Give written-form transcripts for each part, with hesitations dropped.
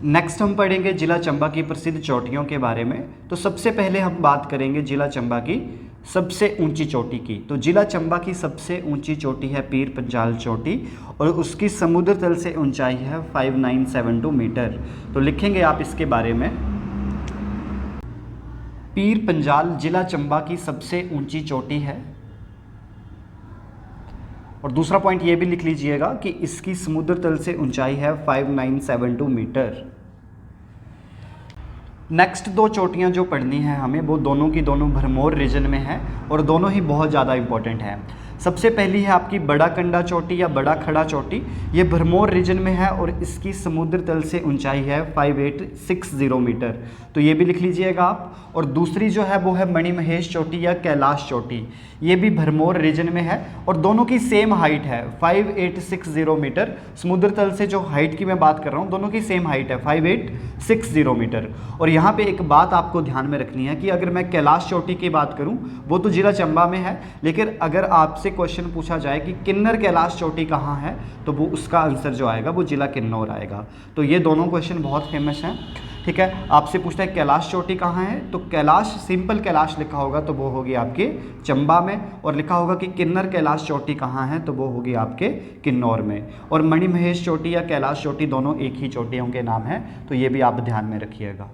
Next हम पढ़ेंगे जिला चंबा की प्रसिद्ध चोटियों के बारे में। तो सबसे पहले हम बात करेंगे जिला चंबा की सबसे ऊंची चोटी की। तो जिला चंबा की सबसे ऊंची चोटी है पीर पंजाल चोटी और उसकी समुद्र तल से ऊंचाई है 5972 मीटर। तो लिखेंगे आप इसके बारे में, पीर पंजाल जिला चंबा की सबसे ऊंची चोटी है। और दूसरा पॉइंट ये भी लिख लीजिएगा कि इसकी समुद्र तल से ऊंचाई है 5972 मीटर। नेक्स्ट दो चोटियां जो पढ़नी है हमें, वो दोनों की दोनों भरमौर रीजन में है और दोनों ही बहुत ज़्यादा इंपॉर्टेंट है। सबसे पहली है आपकी बड़ा कंडा चोटी या बड़ा खड़ा चोटी, ये भरमौर रीजन में है और इसकी समुद्र तल से ऊंचाई है 5860 मीटर। तो ये भी लिख लीजिएगा आप। और दूसरी जो है वो है मणिमहेश चोटी या कैलाश चोटी, ये भी भरमौर रीजन में है और दोनों की सेम हाइट है 5860 मीटर। समुद्र तल से जो हाइट की मैं बात कर रहा हूँ दोनों की सेम हाइट है 5860 मीटर। और यहाँ पे एक बात आपको ध्यान में रखनी है कि अगर मैं कैलाश चोटी की बात करूँ वो तो जिला चंबा में है, लेकिन अगर आपसे क्वेश्चन पूछा जाए कि किन्नर कैलाश चोटी कहाँ है तो वो उसका आंसर जो आएगा वो जिला किन्नौर आएगा। तो ये दोनों क्वेश्चन बहुत फेमस हैं। ठीक है, आपसे पूछता है कैलाश चोटी कहाँ है, तो कैलाश सिंपल कैलाश लिखा होगा तो वो होगी आपके चंबा में, और लिखा होगा कि किन्नर कैलाश चोटी कहाँ है तो वो होगी आपके किन्नौर में। और मणिमहेश चोटी या कैलाश चोटी दोनों एक ही चोटियों के नाम हैं, तो ये भी आप ध्यान में रखिएगा।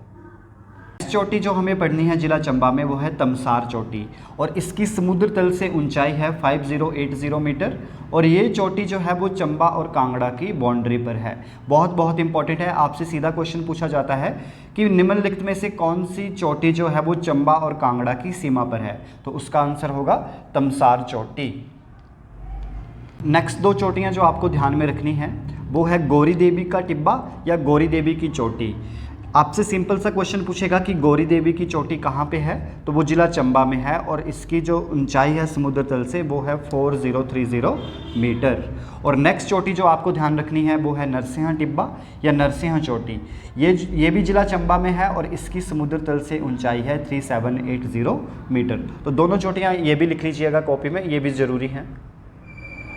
चोटी जो हमें पढ़नी है जिला चंबा में वो है तमसार चोटी और इसकी समुद्र तल से ऊंचाई है 5080 मीटर। और ये चोटी जो है वो चंबा और कांगड़ा की बाउंड्री पर है। बहुत इंपॉर्टेंट है, आपसे सीधा क्वेश्चन पूछा जाता है कि निम्नलिखित में से कौन सी चोटी जो है वो चंबा और कांगड़ा की सीमा पर है, तो उसका आंसर होगा तमसार चोटी। नेक्स्ट दो चोटियाँ जो आपको ध्यान में रखनी है वो है गौरी देवी का टिब्बा या गौरी देवी की चोटी। आपसे सिंपल सा क्वेश्चन पूछेगा कि गौरी देवी की चोटी कहाँ पे है, तो वो जिला चंबा में है और इसकी जो ऊंचाई है समुद्र तल से वो है 4030 मीटर। और नेक्स्ट चोटी जो आपको ध्यान रखनी है वो है नरसिंह टिब्बा या नरसिंह चोटी, ये भी जिला चंबा में है और इसकी समुद्र तल से ऊंचाई है 3780 मीटर। तो दोनों चोटियाँ ये भी लिख लीजिएगा कॉपी में, ये भी ज़रूरी है।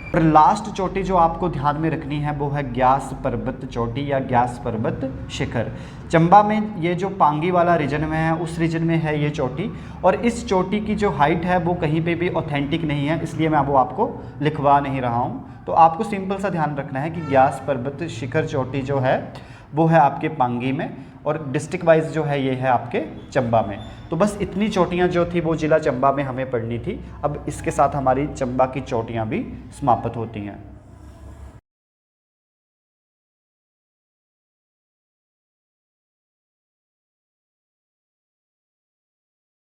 और लास्ट चोटी जो आपको ध्यान में रखनी है वो है ग्यास पर्वत चोटी या ग्यास पर्वत शिखर। चंबा में ये जो पांगी वाला रीजन में है उस रीजन में है ये चोटी, और इस चोटी की जो हाइट है वो कहीं पे भी ऑथेंटिक नहीं है, इसलिए मैं वो आपको लिखवा नहीं रहा हूँ। तो आपको सिंपल सा ध्यान रखना है कि ग्यास पर्वत शिखर चोटी जो है वो है आपके पांगी में और डिस्ट्रिक्ट वाइज जो है ये है आपके चंबा में। तो बस इतनी चोटियाँ जो थी वो जिला चंबा में हमें पढ़नी थी। अब इसके साथ हमारी चंबा की चोटियाँ भी समाप्त होती हैं।